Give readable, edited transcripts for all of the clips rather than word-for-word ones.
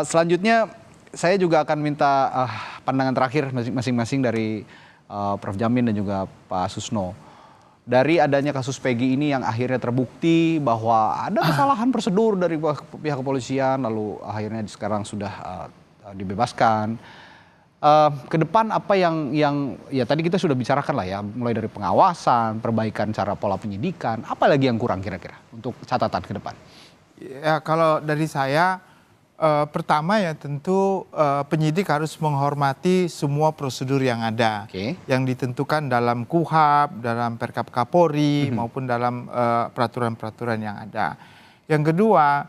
Selanjutnya saya juga akan minta pandangan terakhir masing-masing dari Prof. Jamin dan juga Pak Susno. Dari adanya kasus Peggy ini yang akhirnya terbukti bahwa ada kesalahan prosedur dari pihak kepolisian, lalu akhirnya sekarang sudah dibebaskan. Ke depan apa yang ya tadi kita sudah bicarakan lah ya, mulai dari pengawasan, perbaikan cara pola penyidikan, apa lagi yang kurang kira-kira untuk catatan ke depan? Ya kalau dari saya pertama ya tentu penyidik harus menghormati semua prosedur yang ada, yang ditentukan dalam KUHAP, dalam Perkap Kapolri maupun dalam peraturan-peraturan yang ada. Yang kedua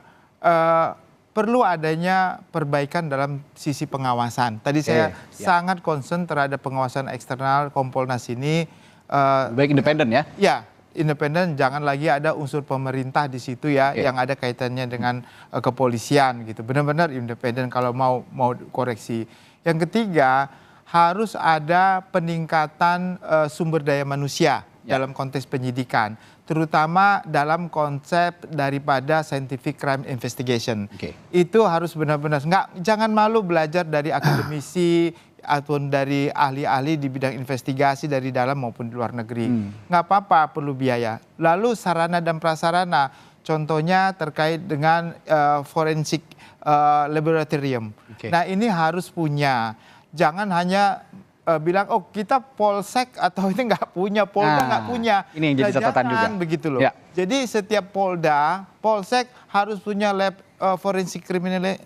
perlu adanya perbaikan dalam sisi pengawasan. Tadi saya sangat concern terhadap pengawasan eksternal Kompolnas ini. Baik independen ya? Ya. Independen, jangan lagi ada unsur pemerintah di situ ya, yang ada kaitannya dengan kepolisian gitu. Benar-benar independen kalau mau koreksi. Yang ketiga, harus ada peningkatan sumber daya manusia dalam konteks penyidikan, terutama dalam konsep daripada scientific crime investigation. Itu harus benar-benar jangan malu belajar dari akademisi ataupun dari ahli-ahli di bidang investigasi dari dalam maupun di luar negeri. Nggak apa-apa, perlu biaya. Lalu sarana dan prasarana, contohnya terkait dengan forensik laboratorium. Nah ini harus punya, jangan hanya bilang oh kita polsek atau ini nggak punya, Polda nggak punya. Ini yang jadi catatan juga. Begitu loh. Jadi setiap Polda, polsek harus punya lab forensik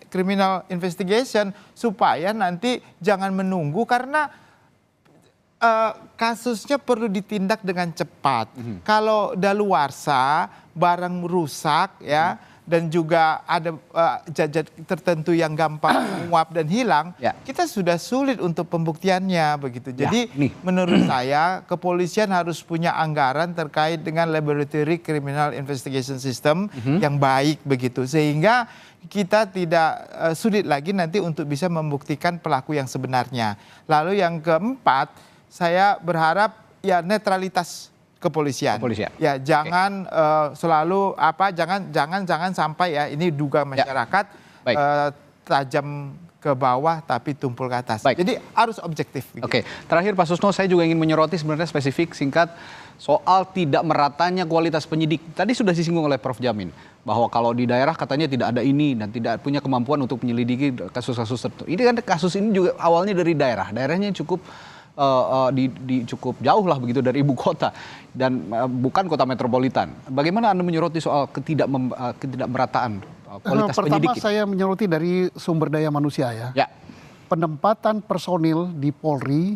criminal investigation supaya nanti jangan menunggu karena kasusnya perlu ditindak dengan cepat. Kalau daluarsa, barang rusak ya, dan juga ada zat-zat tertentu yang gampang menguap dan hilang, kita sudah sulit untuk pembuktiannya begitu. Jadi menurut saya kepolisian harus punya anggaran terkait dengan laboratory criminal investigation system yang baik begitu, sehingga kita tidak sulit lagi nanti untuk bisa membuktikan pelaku yang sebenarnya. Lalu yang keempat, saya berharap ya netralitas kepolisian. Ya jangan selalu jangan sampai ya ini duga masyarakat tajam ke bawah tapi tumpul ke atas. Jadi harus objektif. Oke, terakhir Pak Susno, saya juga ingin menyoroti sebenarnya spesifik singkat soal tidak meratanya kualitas penyidik. Tadi sudah disinggung oleh Prof. Jamin bahwa kalau di daerah katanya tidak ada ini dan tidak punya kemampuan untuk menyelidiki kasus-kasus tertentu. Ini kan kasus ini juga awalnya dari daerahnya cukup cukup jauh lah begitu dari ibu kota dan bukan kota metropolitan. Bagaimana Anda menyoroti soal ketidakmerataan kualitas penyidik? Pertama saya menyoroti dari sumber daya manusia ya. Penempatan personil di Polri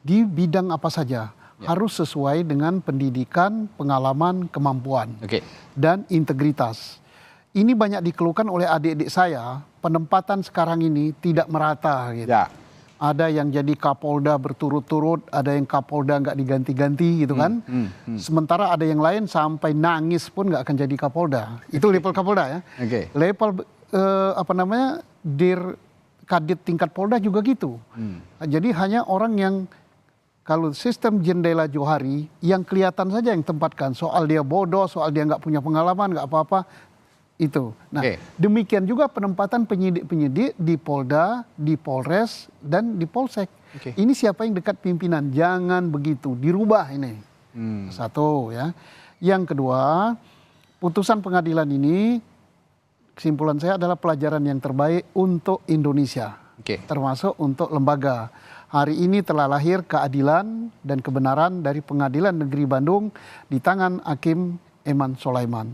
di bidang apa saja harus sesuai dengan pendidikan, pengalaman, kemampuan dan integritas. Ini banyak dikeluhkan oleh adik-adik saya, penempatan sekarang ini tidak merata gitu. Ada yang jadi Kapolda berturut-turut, ada yang Kapolda nggak diganti-ganti gitu kan. Sementara ada yang lain sampai nangis pun nggak akan jadi Kapolda. Itu level Kapolda ya. Level Dir Kadit tingkat Polda juga gitu. Jadi hanya orang yang kalau sistem jendela Johari yang kelihatan saja yang tempatkan. Soal dia bodoh, soal dia nggak punya pengalaman, nggak apa-apa. Itu. Nah, demikian juga penempatan penyidik-penyidik di Polda, di Polres, dan di Polsek. Ini siapa yang dekat pimpinan? Jangan begitu, dirubah ini. Satu ya. Yang kedua, putusan pengadilan ini, kesimpulan saya adalah pelajaran yang terbaik untuk Indonesia. Termasuk untuk lembaga. Hari ini telah lahir keadilan dan kebenaran dari Pengadilan Negeri Bandung di tangan Hakim Eman Sulaiman.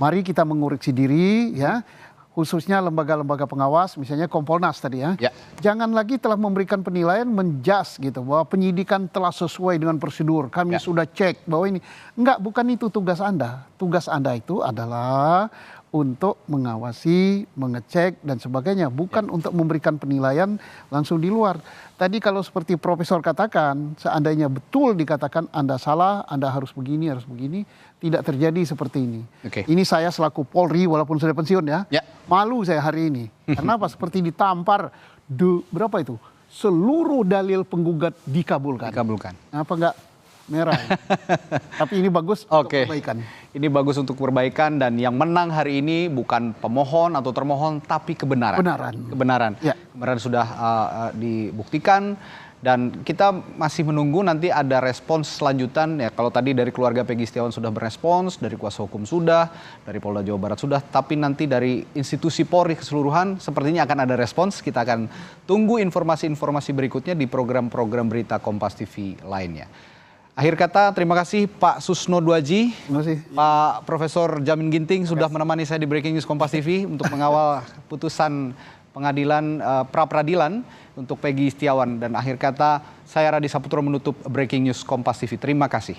Mari kita mengoreksi diri ya, khususnya lembaga-lembaga pengawas, misalnya Kompolnas tadi ya. Jangan lagi telah memberikan penilaian menjas gitu bahwa penyidikan telah sesuai dengan prosedur. Kami sudah cek bahwa ini enggak, bukan itu tugas Anda. Tugas Anda itu adalah untuk mengawasi, mengecek dan sebagainya, bukan untuk memberikan penilaian langsung di luar. Tadi kalau seperti Profesor katakan, seandainya betul dikatakan Anda salah, Anda harus begini, tidak terjadi seperti ini. Ini saya selaku Polri walaupun sudah pensiun ya, malu saya hari ini. Karena apa? Seperti ditampar, berapa itu? Seluruh dalil penggugat dikabulkan. Apa enggak merah. Tapi ini bagus untuk Oke. perbaikan. Ini bagus untuk perbaikan dan yang menang hari ini bukan pemohon atau termohon tapi kebenaran. Kebenaran. Ya. Kebenaran sudah dibuktikan dan kita masih menunggu nanti ada respons selanjutan ya. Kalau tadi dari keluarga Peggy Setiawan sudah berespons, dari kuasa hukum sudah, dari Polda Jawa Barat sudah, tapi nanti dari institusi Polri keseluruhan sepertinya akan ada respons. Kita akan tunggu informasi-informasi berikutnya di program-program berita Kompas TV lainnya. Akhir kata, terima kasih Pak Susno Duaji, Terima kasih. Pak Profesor Jamin Ginting sudah menemani saya di Breaking News Kompas TV untuk mengawal putusan pengadilan pra-peradilan untuk Peggy Setiawan. Dan akhir kata, saya Radi Saputro menutup Breaking News Kompas TV. Terima kasih.